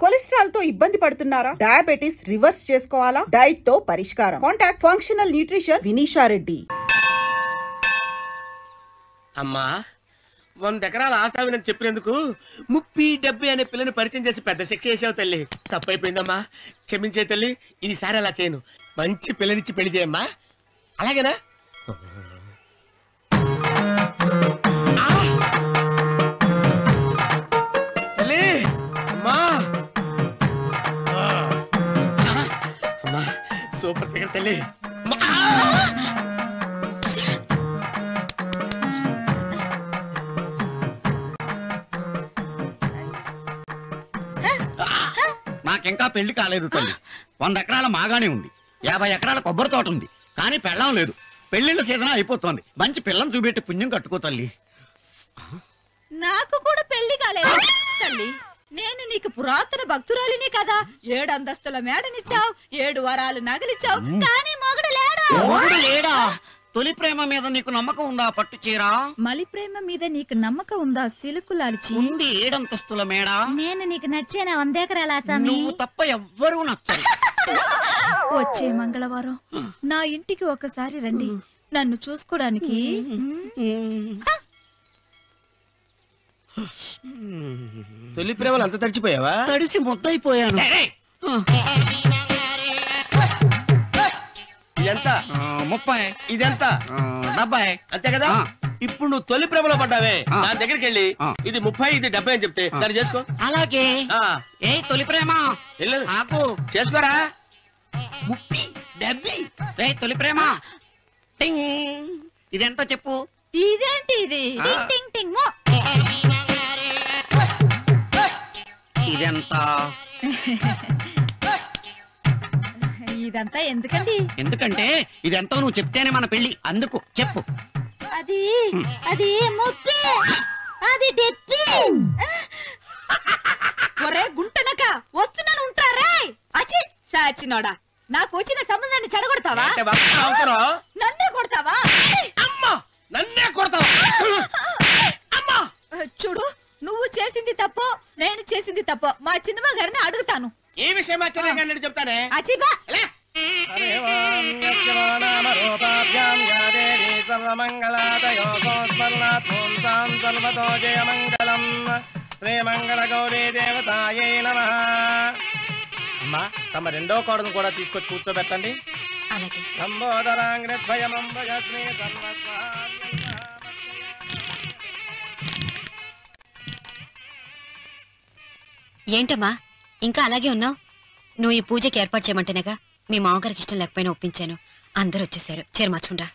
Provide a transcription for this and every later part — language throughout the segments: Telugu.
కొలెస్ట్రాల్ తో ఇబ్బంది పడుతున్నారా? డయాబెటిస్ రివర్స్ చేసుకోవాలా? డైట్ తో పరిష్కారం. Contact functional nutrition Vineesha Reddy. అమ్మా 100 ఎకరాల ఆశావినని చెప్పినందుకు 30-70 అనే పిల్లని పరిచయం చేసి పెద్ద శిక్ష చేసావు తల్లి. తప్పైపోయిందమ్మా, క్షమించే తల్లి. ఈసారి అలా చేయను. మంచి పిల్లనిచ్చి పెళ్లి చేయమ్మా. అలాగేనా? తల్లి అమ్మా, అమ్మా సూపర్ ఫిగర్ తల్లి. నాకింకా పెళ్లి కాలేదు తల్లి. 100 ఎకరాల మాగానే ఉంది, 50 ఎకరాల కొబ్బరి తోట ఉంది, కానీ పెళ్ళం లేదు. పెళ్లిళ్ళ సీజన్ అయిపోతుంది. మంచి పిల్లని చూపెట్టి పుణ్యం కట్టుకో తల్లి. నాకు కూడా పెళ్లి కాలేదు తల్లి. నేను నీకు పురాతన భక్తురాలిని కదా. 7 అంతస్తుల మేడనిచ్చావు, 7 వరాలు నగలిచ్చావు, కానీ మొగుడు లేడా? తొలి ప్రేమ మీద నీకు నమ్మకం ఉందా? పట్టు చీరా. మలి ప్రేమ మీద నీకు నమ్మకం ఉందా? సిలుకులాల్చి ఉంది 7 అంతస్తుల మేడ. నేను నీకు నచ్చేనా? 100 ఎకరాల ఆసామి. నువ్వు తప్ప ఎవ్వరూ నచ్చరు. వచ్చే మంగళవారం నా ఇంటికి ఒకసారి రండి, నన్ను చూసుకోవడానికి. తొలి ప్రేమలు అంత తడిచిపోయావా? తడిసి ముద్దయిపోయాను. ఇదెంత? 30. ఇదెంత? 70. అంతే కదా? ఇప్పుడు నువ్వు తొలి ప్రేమలో పడ్డావే, దాని దగ్గరికి వెళ్ళి ఇది 30 ఇది 70 అని చెప్తే దాన్ని చేసుకో. అలాగే. ఏ తొలి ప్రేమ నాకు చేసుకోరా. 30 70. ఏ తొలి ప్రేమ ఇదెంత చెప్పు. ఇదేంటి ఇది? టింగ్ టింగ్ మో. ఇదెంత? ఇదంతా ఎందుకండి? ఎందుకంటే ఇదెంతో నువ్వు చెప్తేనే మన పెళ్లి. అందుకు చెప్పు. అది అది 30, అది 70. ఒరే గుంటనక వస్తున్నాను, ఉంటారా? అచి సాచినోడా, నాకు వచ్చిన సంబంధాన్ని చెడగొడతావా? నన్నే కొడతావా? అమ్మా నన్నే కొడతావా? అమ్మా చూడు, నువ్వు చేసింది తప్పు, నేను చేసింది తప్పు. మా చిన్నమ్మ గారిని అడుగుతాను. ఈ విషయం మా చిన్న గారిని చెప్తానే. అచిబా శ్రీమంగళ గౌరీ దేవతాయై నమః. అమ్మా తమ రెండో కోడను కూడా తీసుకొచ్చి కూర్చోబెట్టండి. ఏంటమ్మా ఇంకా అలాగే ఉన్నావు? నువ్వు ఈ పూజకి ఏర్పాటు చేయమంటేనేగా మీ మామగారికి ఇష్టం లేకపోయినా ఒప్పించాను. అందరూ వచ్చేసారు. చీర మార్చుకుంటా.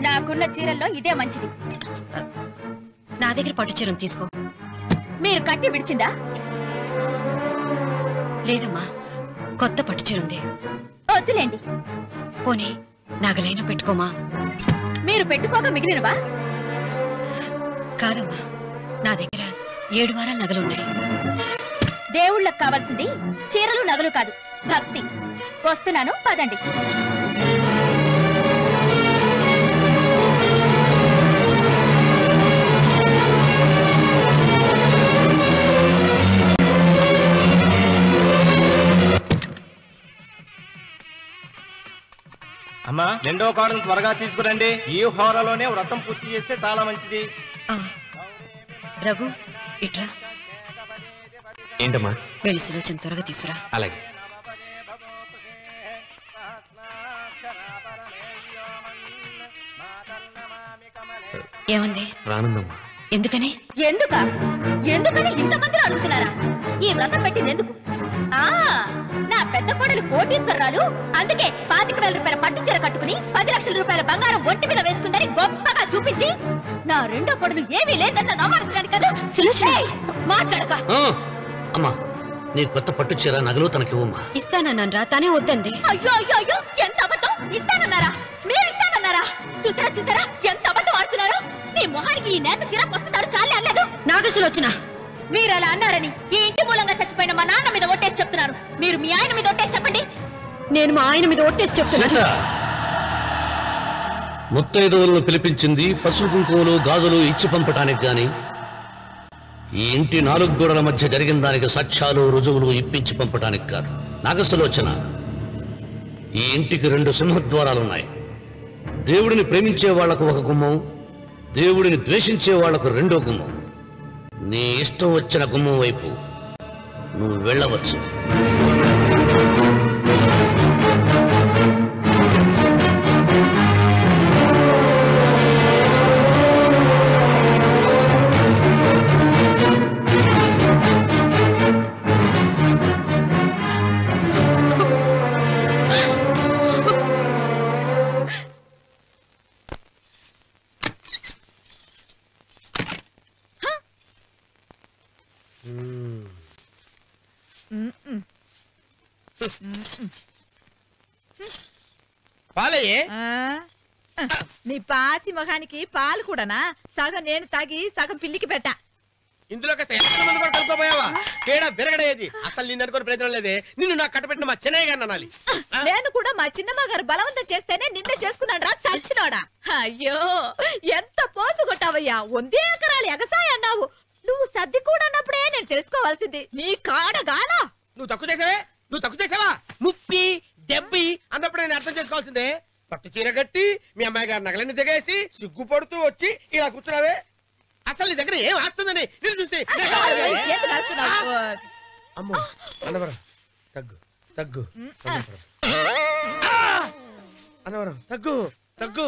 నాకున్న చీరల్లో ఇదే మంచిది. నా దగ్గర పట్టు చీరను తీసుకో. మీరు కట్టి విడిచిందా? లేదమ్మా, కొత్త పట్టు చీర ఉంది. వద్దులేండి. పోనీ నగలైనా పెట్టుకోమా. మీరు పెట్టుకోక మిగిలినవా? కాదమ్మా, నా దగ్గర 7 వారాల నగలున్నాయి. దేవుళ్ళకు కావాల్సింది చీరలు నగలు కాదు, భక్తి. వస్తున్నాను, పదండి. అమ్మా రెండో కోడను త్వరగా తీసుకురండి. ఈ హోరలోనే వ్రతం పూర్తి చేస్తే చాలా మంచిది. రఘు ఇట్రా. ఏంటమ్మా? వెళ్ళి సులోచన త్వరగా తీసురా. అలాగే. ఏమంది? రానుందమ్మా. ఎందుకని? ఎందుకని ఇంతమందిలో అడుగుతున్నారా? ఈ వ్రతం పెట్టింది ఎందుకు? నా పెద్ద కోడలు కోటీశ్వరరాలు, అందుకే 25,000 రూపాయల పట్టు చీర కట్టుకుని 10 లక్షల రూపాయల బంగారం ఒంటి మీద వేసుకుందని గొప్పగా చూపించి నా రెండో కోడలు ఏమీ లేదన్న నమ్మకం కదా. మాట్లాడక. అమ్మా నీ కొత్త పట్టు చీర నగలు తనకి ఇవ్వమ్మా. ఇస్తానన్నాను రా, తానే వద్దండి. అయ్యో అయ్యో అయ్యో, ఎంత అబద్ధం! ఇస్తానన్నారా? మీరు ఇస్తానన్నారా? చూసారా ఎంత అబద్ధం ఆడుతున్నారు. నీ మొహానికి ఈ నేత చీర వస్తున్నాడు చాలే అనలేదు. నాగసులోచన, మీరు అలా అన్నారని ఈ ఇంటి మూలంగా చచ్చిపోయిన మా నాన్న మీద ఒట్టేసి చెప్తున్నారు. మీరు మీ ఆయన మీద ఒట్టేసి చెప్పండి. నేను మా ఆయన మీద ఒట్టేసి చెప్తున్నాను. ముత్తైదువులను పిలిపించింది పసుపు కుంకుమలు గాజులు ఇచ్చి పంపటానికి గాని ఈ ఇంటి 4 గోడల మధ్య జరిగిన దానికి సాక్ష్యాలు రుజువులు ఇప్పించి పంపడానికి కాదు. నాగసులోచన, ఈ ఇంటికి 2 సింహద్వారాలున్నాయి. దేవుడిని ప్రేమించే వాళ్లకు ఒక గుమ్మం, దేవుడిని ద్వేషించే వాళ్లకు 2వ గుమ్మం. నీ ఇష్టం వచ్చిన గుమ్మం వైపు నువ్వు వెళ్ళవచ్చు. పాలయ్యే నీ పాచి మొహానికి పాలు కూడానా? సగం నేను తాగి సగం పిల్లికి పెట్టా. ఇందులో కలుపుకోపోయావా? తేడా విరగడేది. అసలు నిన్ను అనుకునే ప్రయోజనం లేదే. నిన్ను నాకు కట్టబెట్టిన మా చెన్నయ్య గారిని అనాలి. నేను కూడా మా చిన్నమ్మ గారు బలవంతం చేస్తేనే నిన్నే చేసుకున్నాడు రా సచ్చినోడా. అయ్యో ఎంత పోసు కొట్టావయ్యా. 100 ఎకరాలు ఎగసాయ అన్నావు. నువ్వు సర్ది కూడా అన్నప్పుడే నేను తెలుసుకోవాల్సింది. నీ కాడగానా? నువ్వు తక్కువ చేసావా? 30, 70 అన్నప్పుడు నేను అర్థం చేసుకోవాల్సిందే. పట్టు చీర కట్టి మీ అమ్మాయి గారు నగలన్నీ దిగేసి సిగ్గుపడుతూ వచ్చి ఇలా కూర్చున్నావే. అసలు నీ దగ్గర ఏం ఆస్తుందని నేను చూసి అమ్మో అన్నవరం తగ్గు అన్నవరం తగ్గు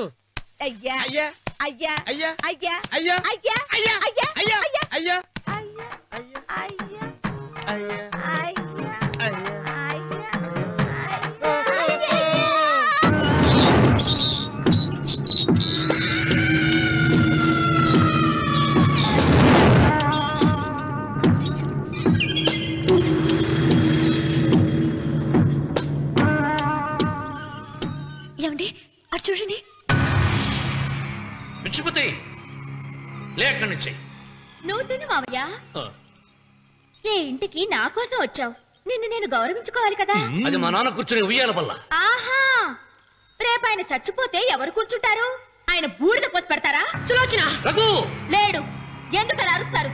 అయ్యా అయ్యా అయ్యా అయ్యా అయ్యా అయ్యా అయ్యా అయ్యా అయ్యా అయ్యా అయ్యా అయ్యా అయ్యా అయ్యా అయ్యా అయ్యా ఏమండి అటు చూడండి. పిచ్చిపోతే లేక్కడి నుంచి నువ్వు తిను మావయ్య. ఏ ఇంటికి నా కోసం వచ్చావు. నిన్ను నేను గౌరవించుకోవాలి కదా. అది మా నాన్న కూర్చుని ఉయ్యాల వల్ల. ఆహా, రేపు ఆయన చచ్చిపోతే ఎవరు కూర్చుంటారు? ఆయన బూడిద పోసి పెడతారా? సులోచన రఘు లేడు. ఎందుకలా అరుస్తారు?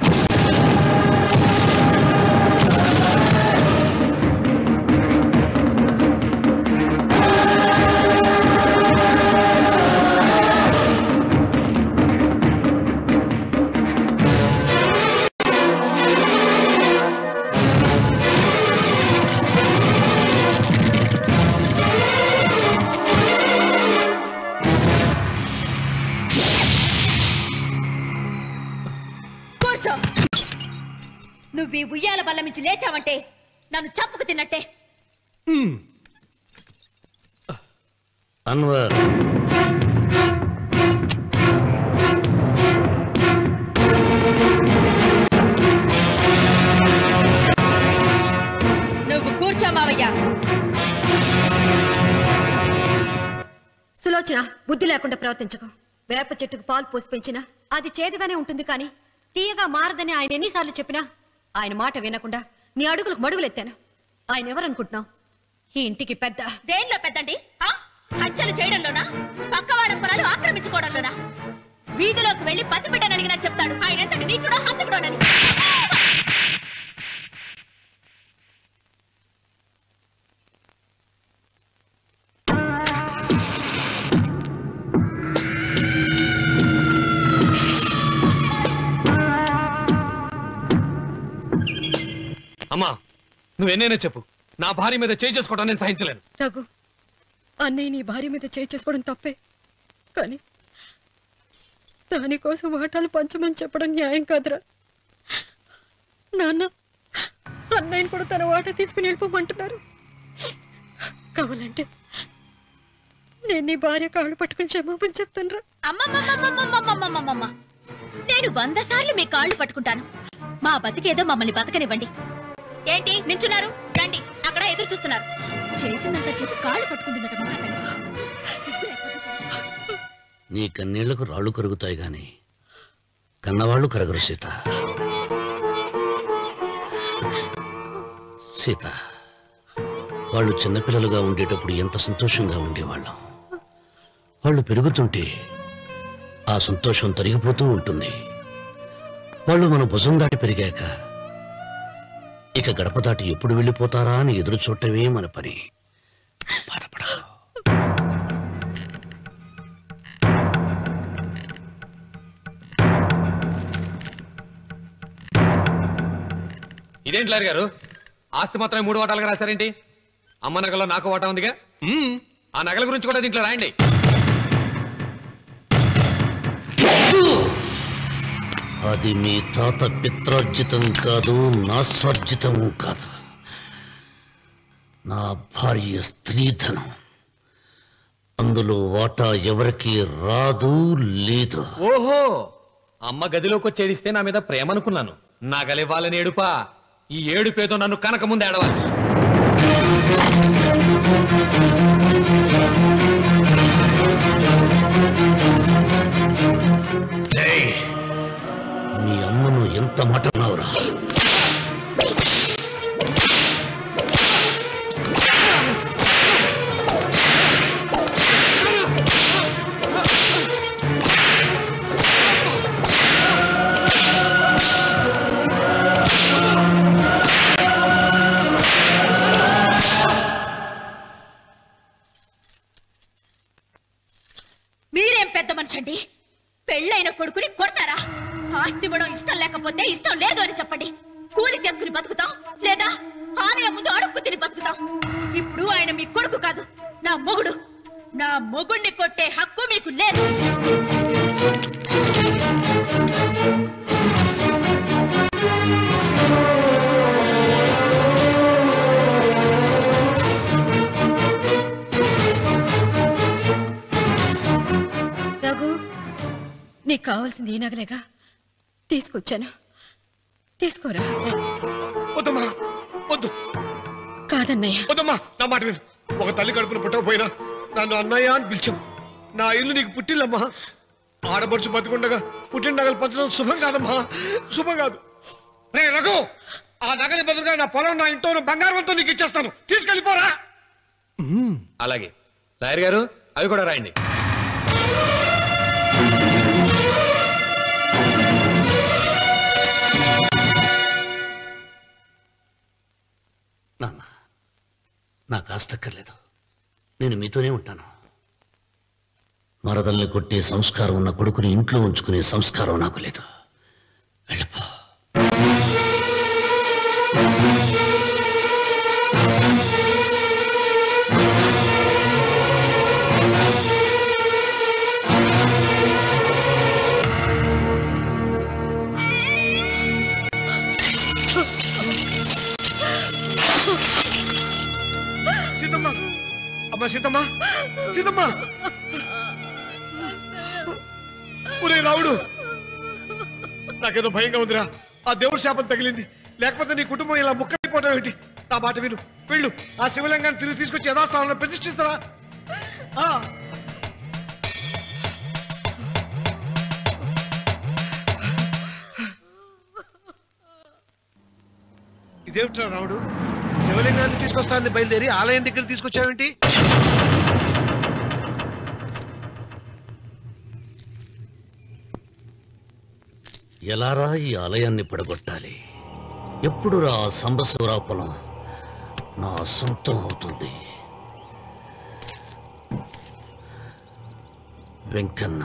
నువ్వు ఈ ఉయ్యాల బల్ల మించి లేచావంటే నన్ను చంపుకు తిన్నట్టే. అన్వర్ నువ్వు కూర్చో మావయ్య. సులోచన, బుద్ధి లేకుండా ప్రవర్తించకు. వేప చెట్టుకు పాలు పోసి పెంచినా అది చేదుగానే ఉంటుంది, కానీ తీయగా మారదని ఆయన ఎన్నిసార్లు చెప్పినా ఆయన మాట వినకుండా నీ అడుగులకు మడుగులెత్తాను. ఆయన ఎవరనుకుంటున్నావు? ఈ ఇంటికి పెద్ద. దేనిలో పెద్దండి? హత్యలు చేయడంలోనా? పక్కవాడ పొలాలు ఆక్రమించుకోవడంలోనా? వీధిలోకి వెళ్లి పసిబిడ్డని అడిగినా చెప్తాడు ఆయన ఎంతటి నీచుడో హంతకుడోనని. అమ్మా, నువ్వెన్నైనా చెప్పు, నా భార్య మీద చేయి చేసుకోవడం నేను సహించలేను. రఘు, అన్నయ్య నీ భార్య మీద చేయి చేసుకోవడం తప్పే, కానీ దానికోసం వాటాలు పంచమని చెప్పడం న్యాయం కాదురా. నాన్న అన్నయ్యని కూడా తన వాటా తీసుకుని వెళ్ళిపోమంటున్నారు. కావాలంటే నేను నీ భార్య కాళ్ళు పట్టుకుని క్షమాపణ చెప్తాను రా. అమ్మమ్మమ్మమ్మమ్మమ్మమ్మమ్మమ్మ, నేను 100 సార్లు మీ కాళ్ళు పట్టుకుంటాను. మా బతికేదో మమ్మల్ని బతకనివ్వండి. ఏంటి నించున్నారు? రండి, అక్కడ ఎదురు చూస్తున్నారు. చేసిందంతా చేసి కాళ్ళు పట్టుకుంటుందట. నీ కన్నీళ్లకు రాళ్లు కరుగుతాయి గాని కన్నవాళ్లు కరగరు సీత. సీత, వాళ్ళు చిన్నపిల్లలుగా ఉండేటప్పుడు ఎంత సంతోషంగా ఉండేవాళ్ళం. వాళ్ళు పెరుగుతుంటే ఆ సంతోషం తరిగిపోతూ ఉంటుంది. వాళ్ళు మన భుజం దాటి పెరిగాక ఇక గడప దాటి ఎప్పుడు వెళ్ళిపోతారా అని ఎదురు చూడటమే మన పని. బాధపడ. ఇదేంటి లాయర్ గారు, ఆస్తి మాత్రమే 3 వాటాలుగా రాశారేంటి? అమ్మ నగలో నాకు వాటా ఉందిగా, ఆ నగల గురించి కూడా దీంట్లో రాయండి. అది మీ తాత పిత్రార్జితం కాదు, నా స్వార్జితం కాదు. నా భార్య స్త్రీధనం. అందులో వాటా ఎవరికి రాదు లేదు. ఓహో, అమ్మ గదిలోకి వచ్చేడిస్తే నా మీద ప్రేమ అనుకున్నాను. నగలివ్వాలని ఏడుపా. ఈ ఏడుపేదో నన్ను కనక ముందు ఏడవాలి. మీ అమ్మను ఎంత మాట అన్నావురా? మీరేం పెద్ద మనిషండి? పెళ్ళైన కొడుకుని కొడతారా? ఆస్తి ఇవ్వడం ఇష్టం లేకపోతే ఇష్టం లేదు అని చెప్పండి. కూలి చేసుకుని బతుకుతాం, లేదా ఆలయం ముందు అడుక్కు తిని బతుకుతాం. ఇప్పుడు ఆయన మీ కొడుకు కాదు, నా మొగుడు. నా మొగుడిని కొట్టే హక్కు మీకు లేదు. రఘు, నీకు కావాల్సింది ఈ నగలేగా, తీసుకొచ్చాను. తీసుకోరా. వద్దమ్మా, వద్దు. కాదన్నయ్య. వద్దమ్మా, నా మాట విను. ఒక తల్లి కడుపును పుట్టకపోయినా నన్ను అన్నయ్య అని పిలిచావు. నా ఇల్లు నీకు పుట్టిల్లమ్మా. ఆడపడుచు బతికుండగా పుట్టిన నగలు పంచడం శుభం కాదమ్మా, శుభం కాదు. రే రఘు, ఆ నగలి బదులుగా నా పొలం, నా ఇంట్లో బంగారంతో నీకు ఇచ్చేస్తాను. తీసుకెళ్ళిపోరా. అలాగే లాయర్ గారు, అవి కూడా రాయండి. నాన్న, నాకు ఆస్తక్కర్లేదు. నేను మీతోనే ఉంటాను. మరదల్ని కొట్టే సంస్కారం ఉన్న కొడుకుని ఇంట్లో ఉంచుకునే సంస్కారం నాకు లేదు. వెళ్ళిపో. సీతమ్మ, అమ్మ సీతమ్మ, సీతమ్మ. ఒరే రావుడు, నాకేదో భయంగా ఉందిరా. ఆ దేవుడి శాపం తగిలింది. లేకపోతే నీ కుటుంబం ఇలా ముక్కైపోవడం ఏంటి? నా మాట విను, వెళ్ళు. ఆ శివలింగాన్ని తిరిగి తీసుకొచ్చి యథాస్థానంలో ప్రతిష్ఠిస్తారా? ఇదేమిట్రా రావుడు, శివలింగాన్ని తీసుకొస్తానని బయలుదేరి ఆలయం దగ్గర తీసుకొచ్చావేంటి? ఎలారా ఈ ఆలయాన్ని పడగొట్టాలి? ఎప్పుడురా ఆ సంబశివరా పొలం నా సొంతం అవుతుంది? వెంకన్న,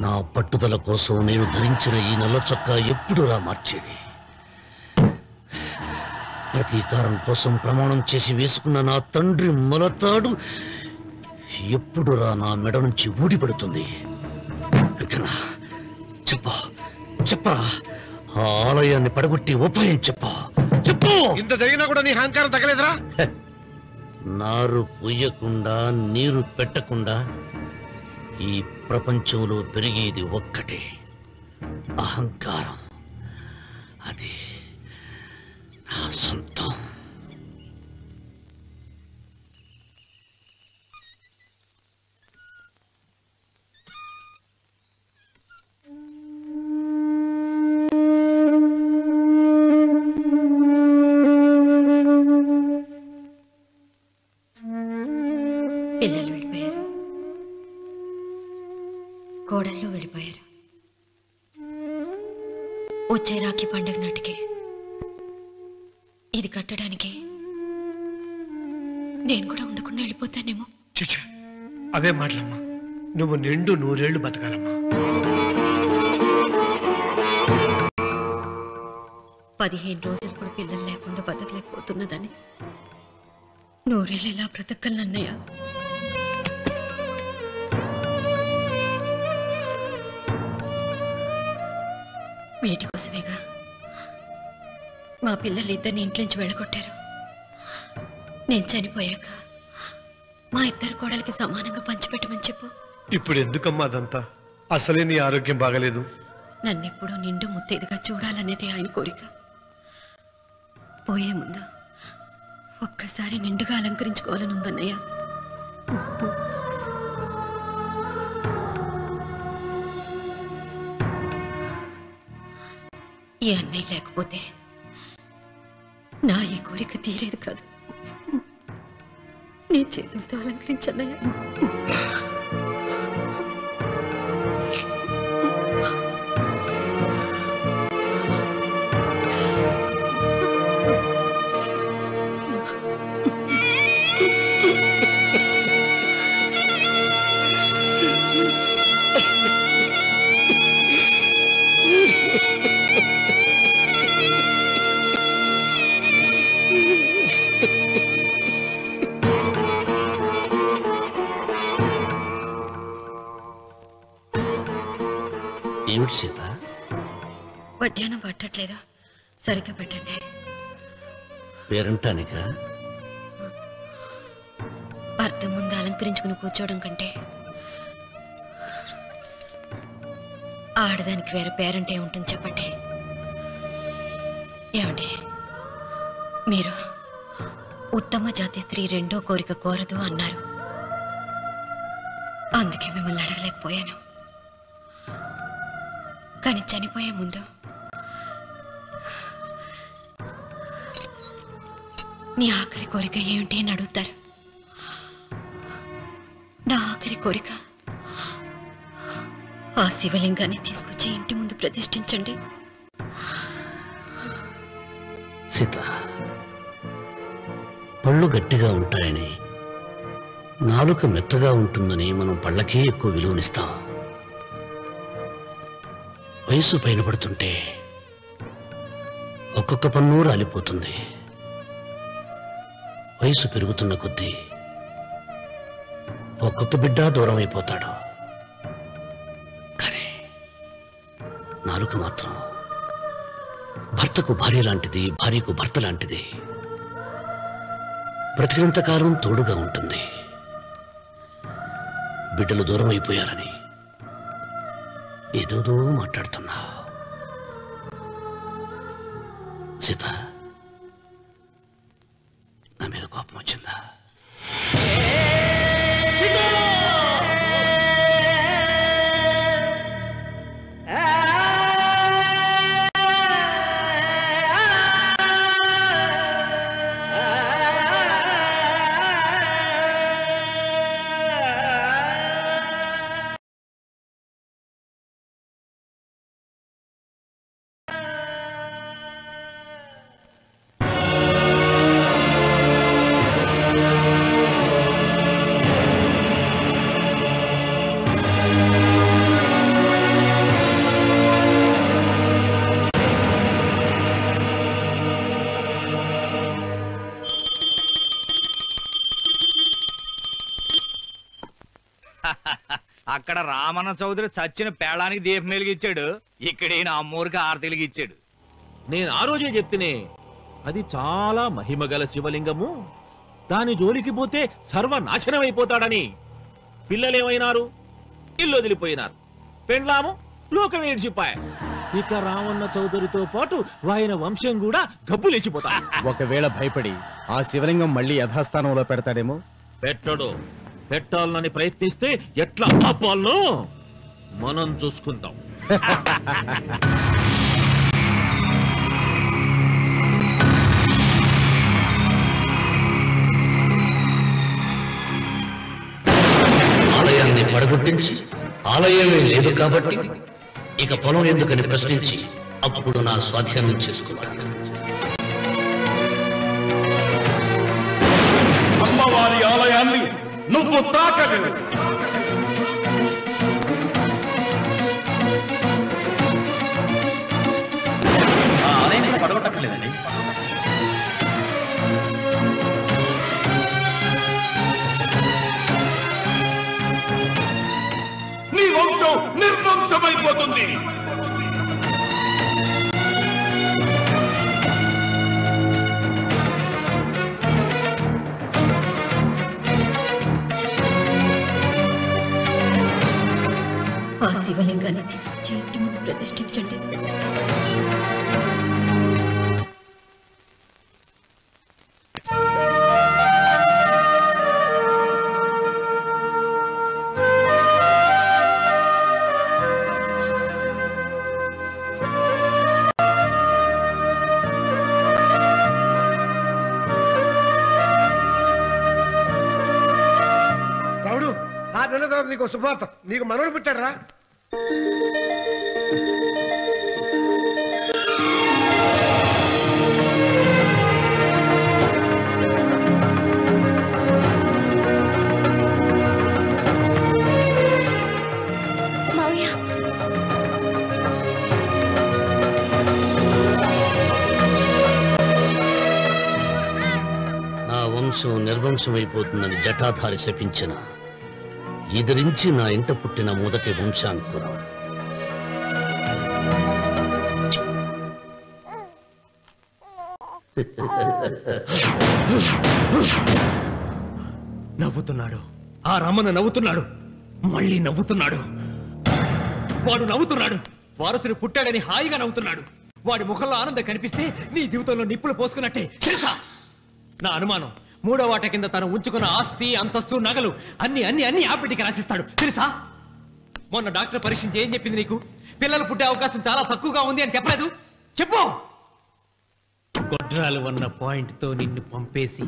నా పట్టుదల కోసం నేను ధరించిన ఈ నల్ల చొక్కా ఎప్పుడురా మార్చేది? ప్రతీకారం కోసం ప్రమాణం చేసి వేసుకున్న నా తండ్రి మొలతాడు ఎప్పుడురా నా మెడ నుంచి ఊడిపడుతుంది? వెంకన్న, చెప్పరా, ఆ ఆలయాన్ని పడగొట్టి ఉపాయం చెప్పు. ఇంత జరిగినా కూడా నీ అహంకారం తగ్గలేదురా? నారు పొయ్యకుండా నీరు పెట్టకుండా ఈ ప్రపంచంలో పెరిగేది ఒక్కటే, అహంకారం. అది నా సొంతం. పిల్లలు వెళ్ళిపోయారు, కోడళ్ళు వెళ్ళిపోయారు. వచ్చే రాఖీ పండుగ నాటికి ఇది కట్టడానికి నేను కూడా ఉండకుండా వెళ్ళిపోతానేమో. చిచ్చా, అవే మాటలమ్మా. నువ్వు నిండు 100 ఏళ్ళు బతకాలమ్మా. 15 రోజులు కూడా పిల్లలు లేకుండా బతకలేకపోతున్నదని 100 ఏళ్ళు ఎలా బ్రతకలన్నయ్య? వీటి కోసమేగా మా పిల్లలు ఇద్దరిని ఇంట్లోంచి వెళ్ళగొట్టారు. నేను చనిపోయాక మా ఇద్దరు కోడలికి సమానంగా పంచిపెట్టమని చెప్పు. ఇప్పుడు ఎందుకమ్మా అదంతా? అసలే నీ ఆరోగ్యం బాగలేదు. నన్నెప్పుడు నిండు ముత్తైదుగా చూడాలనేది ఆయన కోరిక. పోయే ముందు ఒక్కసారి నిండుగా అలంకరించుకోవాలని ఉందన్నయ్య. ఈ అన్నయ్య లేకపోతే నా ఈ కోరిక తీరేది కాదు. నీ చేతులతో అలంకరించన్నయ్య. ఏమిటి సీత? వడ్డానం పట్టట్లేదు, సరిగ్గా పెట్టండి. పేరంటానికా? భర్త ముందు అలంకరించుకుని కూర్చోవడం కంటే ఆడదానికి వేరే పేరంటే ఉంటుంది చెప్పండి. ఏమండి, మీరు ఉత్తమ జాతి స్త్రీ రెండో కోరిక కోరదు అన్నారు. అందుకే మిమ్మల్ని అడగలేకపోయాను. కానీ చనిపోయే ముందు నీ ఆఖరి కోరిక ఏమిటి అని అడుగుతారు. నా ఆఖరి కోరిక ఆ శివలింగాన్ని తీసుకొచ్చి ఇంటి ముందు ప్రతిష్ఠించండి. సీత, పళ్ళు గట్టిగా ఉంటాయని, నాలుక మెత్తగా ఉంటుందని మనం పళ్ళకే ఎక్కువ విలువనిస్తాం. వయసు పైన పడుతుంటే ఒక్కొక్క పన్ను రాలిపోతుంది. వయసు పెరుగుతున్న కొద్దీ ఒక్కొక్క బిడ్డ దూరం అయిపోతాడు. కానీ నాలుక మాత్రం భర్తకు భార్య లాంటిది, భార్యకు భర్త లాంటిది. బ్రతికినంతకాలం తోడుగా ఉంటుంది. బిడ్డలు దూరం అయిపోయారని ఏదోదో మాట్లాడుతున్నా. సీత, నా మీద కోపం వచ్చిందా? అక్కడ రామన్న చౌదరి చచ్చిన పేళానికి దీపం వెలిగించాడు. ఇక్కడ ఈయన అమ్మూరికి ఆరతి వెలిగించాడు. నేను ఆ రోజే చెప్తేనే అది చాలా మహిమగల శివలింగము, దాని జోలికి పోతే సర్వనాశనం అయిపోతాడని. పిల్లలేమైనారు? ఇల్లు వదిలిపోయినారు. పెండ్లాము లోకం ఏడ్చిపాయ. ఇక రామన్న చౌదరితో పాటు ఆయన వంశం కూడా గబ్బు లేచిపోతా. ఒకవేళ భయపడి ఆ శివలింగం మళ్ళీ యథాస్థానంలో పెడతాడేమో. పెట్టడు. పెట్టాలని ప్రయత్నిస్తే ఎట్లా ఆపాలనో మనం చూసుకుందాం. ఆలయాన్ని పడగొట్టించి ఆలయమే లేదు కాబట్టి ఇక పొలం ఎందుకని ప్రశ్నించి అప్పుడు నా స్వాధీనం చేసుకుంటాను. అమ్మవారి ఆలయాన్ని నువ్వు తాకలేవు. ఆ ఆలయాన్ని పడగొట్టక్కర్లేదండి. నీ వంశం నిర్వంశమైపోతుంది. ఆ శివలింగాన్ని తీసుకొచ్చి ఇంటి ముందు ప్రతిష్ఠించండి. రావుడు, 6 నెలల తర్వాత నీకు శుభార్త. నీకు మనవడు పుట్టారా? నా వంశం నిర్వంశమైపోతుందని జటాధారి శపించిన ఎదిరించి నా ఇంట పుట్టిన మొదటి వంశాంకురం. నవ్వుతున్నాడు. ఆ రమణ నవ్వుతున్నాడు. మళ్ళీ నవ్వుతున్నాడు. వాడు నవ్వుతున్నాడు. వారసుడు పుట్టాడని హాయిగా నవ్వుతున్నాడు. వాడి ముఖంలో ఆనందం కనిపిస్తే నీ జీవితంలో నిప్పులు పోసుకున్నట్టే తెలుసా? నా అనుమానం 3వ వాట కింద తను ఉంచుకున్న ఆస్తి, అంతస్తు, నగలు అన్ని అన్ని అన్ని ఆ బిడ్డకి రాసిస్తాడు తెలుసా? మొన్న డాక్టర్ పరీక్షించి ఏం చెప్పింది నీకు? పిల్లలు పుట్టే అవకాశం చాలా తక్కువగా ఉంది అని చెప్పలేదు? చెప్పు. గొడ్రాలు అన్న పాయింట్ తో నిన్ను పంపేసి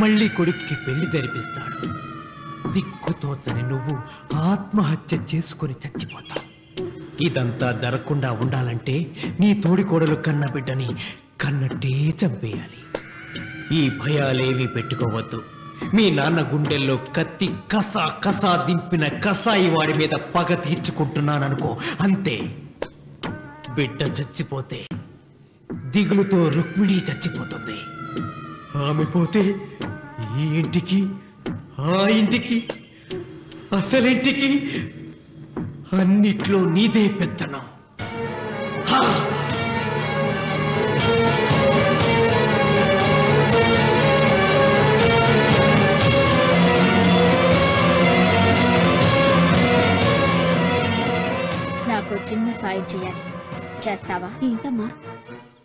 మళ్ళీ కొడుక్కి పెళ్లి జరిపిస్తాడు. దిక్కుతోచని నువ్వు ఆత్మహత్య చేసుకుని చచ్చిపోతావు. ఇదంతా జరగకుండా ఉండాలంటే నీ తోడికోడలు కన్న బిడ్డని కన్నట్టే చంపేయాలి. ఈ భయాలేవి పెట్టుకోవద్దు. మీ నాన్న గుండెల్లో కత్తి కసా కసా దింపిన కసాయి వాడి మీద పగ తీర్చుకుంటున్నాననుకో, అంతే. బిడ్డ చచ్చిపోతే దిగులుతో రుక్మిణి చచ్చిపోతుంది. ఆమె పోతే ఈ ఇంటికి, ఆ ఇంటికి, అసలింటికి అన్నిట్లో నీదే పెత్తనం. నాకు చిన్న సాయం చేయాలి, చేస్తావా? ఏంటమ్మా?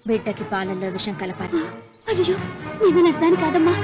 బిడ్డకి పాలల్లో విషం కలపాలి. అయ్యో, నేను నడతాను కాదమ్మా.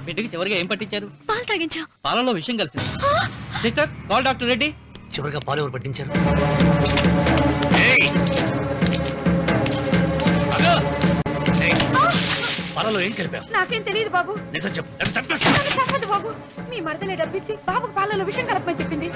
బిడ్డకి చివరిగా ఏం పట్టించారు? పాలు తాగించాం. పాలలో విషయం కలిసింది. Sister, call doctor Reddy. చివరిగా పాలు ఎవరు పట్టించారు? పాలలో ఏం కలిపావు? నాకేం తెలియదు బాబు. నిజం చెప్పు. చెప్పదు బాబు. మీ మరదలే డబ్బిచ్చి బాబుకు పాలలో విషయం కలపమని చెప్పింది.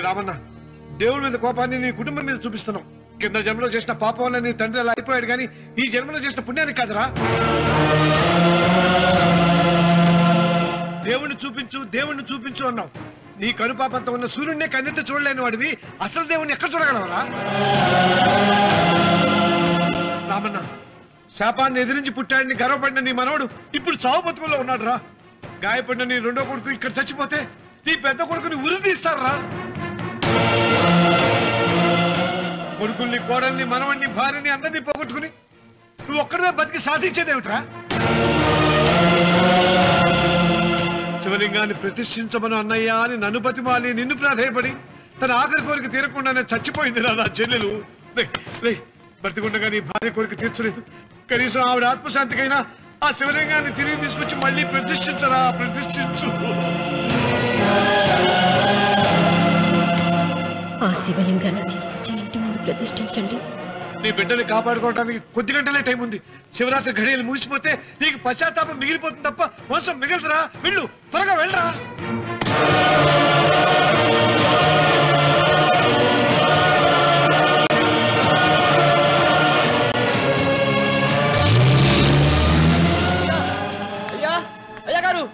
రామన్న, దేవుడి మీద కోపాన్ని నీ కుటుంబం మీద చూపిస్తున్నావు. కింద జన్మలో చేసిన పాపం వల్ల నీ తండ్రి అలా అయిపోయాడు, కానీ ఈ జన్మలో చేసిన పుణ్యానికి కాదురా. దేవుణ్ణి చూపించు అన్నావు. నీ కనుపాపంతో ఉన్న సూర్యుడినే కన్నెత్తి చూడలేని వాడివి అసలు దేవుణ్ణి ఎక్కడ చూడగలవరా? రామన్న, శాపాన్ని ఎదిరించి పుట్టాడని గర్వపడిన నీ మనవడు ఇప్పుడు చావు బతుకుల్లో ఉన్నాడు రా. గాయపడిన నీ రెండో కొడుకు ఇక్కడ చచ్చిపోతే నీ పెద్ద కొడుకుని ఉరి తీస్తారా? కొడుకుల్ని, కోడల్ని, మనవణ్ణి, భార్యని అందరినీ పోగొట్టుకుని నువ్వు ఒక్కడే బతికి సాధించేదేమిట్రా? శివలింగాన్ని ప్రతిష్ఠించమను అన్నయ్య అని నన్ను బతిమాలి నిన్ను ప్రాధేయపడి తన ఆఖరి కోరిక తీరకుండానే చచ్చిపోయింది నా చెల్లెలు. బ్రతికుండగా నీ భార్య కోరిక తీర్చలేదు. కనీసం ఆవిడ ఆత్మశాంతికైనా ఆ శివలింగాన్ని తిరిగి తీసుకొచ్చి మళ్ళీ ప్రతిష్ఠించరా, ప్రతిష్ఠించు. ఆ శివలింగాన్ని తీసుకొచ్చి ఇంటి ముందు ప్రతిష్ఠించండి. నీ బిడ్డని కాపాడుకోవడానికి కొద్ది గంటలే టైం ఉంది. శివరాత్రి ఘడియలు ముగిసిపోతే నీకు పశ్చాత్తాపం మిగిలిపోతుంది తప్ప వంశం మిగలదురా. వెళ్ళు, త్వరగా వెళ్ళరా. అయ్యా గారు,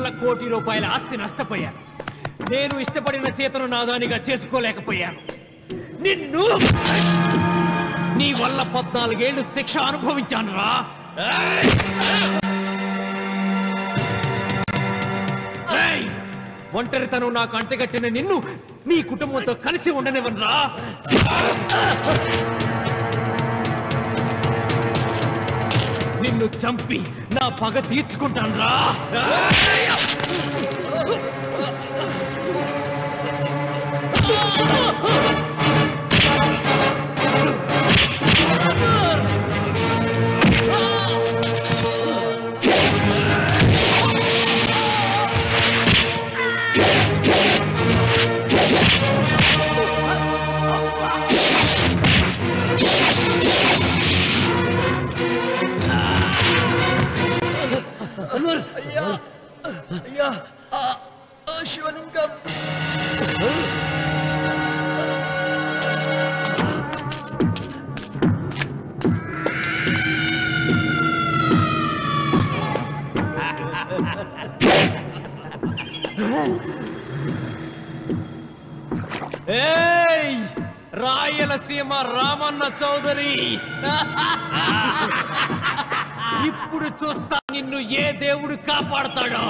వల్ల ₹1 కోటి ఆస్తి నష్టపోయాను. నేను ఇష్టపడిన సీతను నాదానిగా చేసుకోలేకపోయాను. నిన్ను నీ వల్ల 14 ఏళ్ళు శిక్ష అనుభవించాను రా. ఒంటరితనం నాకు అంటగట్టిన నిన్ను నీ కుటుంబంతో కలిసి ఉండనివ్వనురా. నిన్ను చంపి నా పగ తీర్చుకుంటాను రా. అయ్యా అయ్యా శివలింగం ఏయ్ రాయలసీమ రామన్న చౌదరి, ఇప్పుడు చూస్తా నిన్ను ఏ దేవుడు కాపాడతాడో.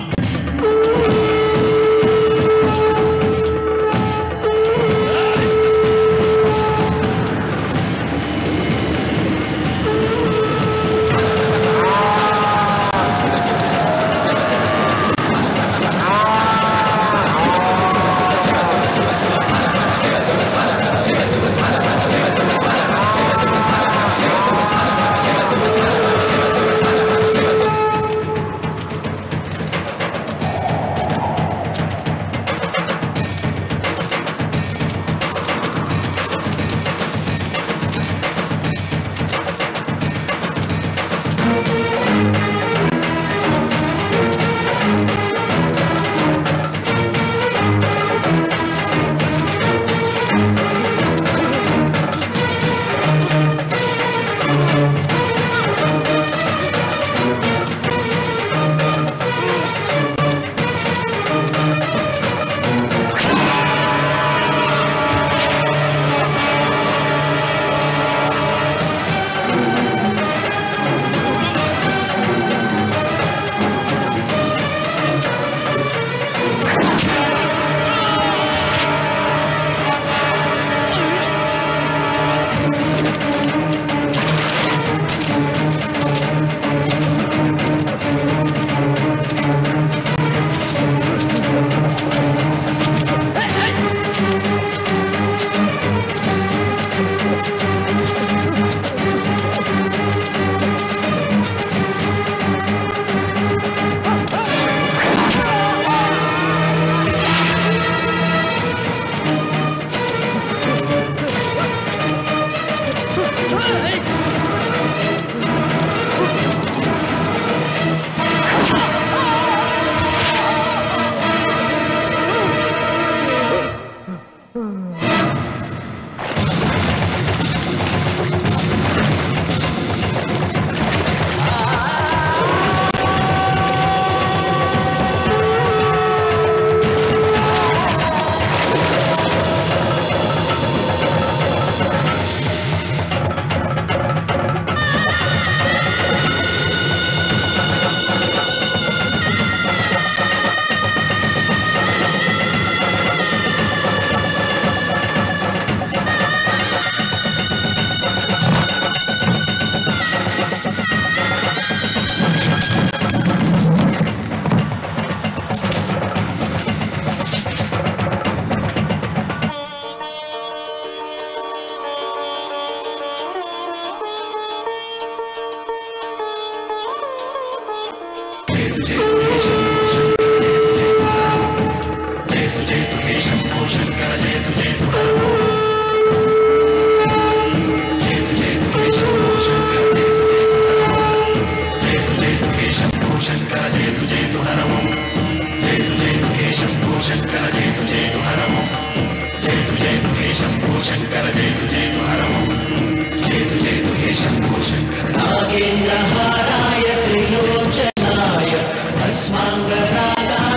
नागेन्द्रहाराय त्रिलोचनाय भस्माङ्गरागाय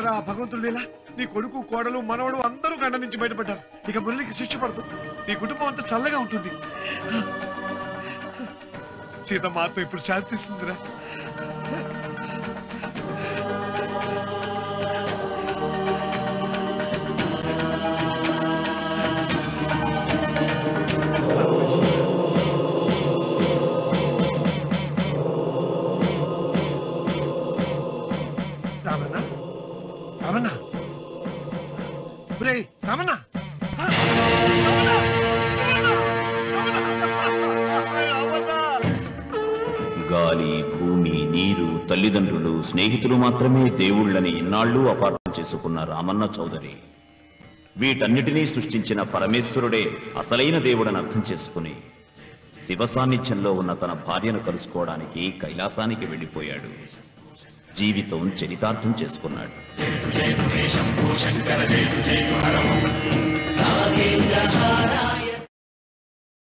చూసావరా ఆ భగవంతుడు లీలా? నీ కొడుకు కోడలు మనవడు అందరూ గండ నుంచి బయటపడ్డారు. ఇక మురళికి శిక్ష పడుతుంది. నీ కుటుంబం అంతా చల్లగా ఉంటుంది. సీతమ్మ ఆత్మ ఇప్పుడు శాంతిస్తుందిరా. గాలి, భూమి, నీరు, తల్లిదండ్రులు, స్నేహితులు మాత్రమే దేవుళ్ళని ఇన్నాళ్లు అపార్థం చేసుకున్న రామన్న చౌదరి వీటన్నిటినీ సృష్టించిన పరమేశ్వరుడే అసలైన దేవుడని అర్థం చేసుకుని శివ సాన్నిధ్యంలో ఉన్న తన భార్యను కలుసుకోవడానికి కైలాసానికి వెళ్లిపోయాడు. జీవితం చరితార్థం చేసుకున్నాడు.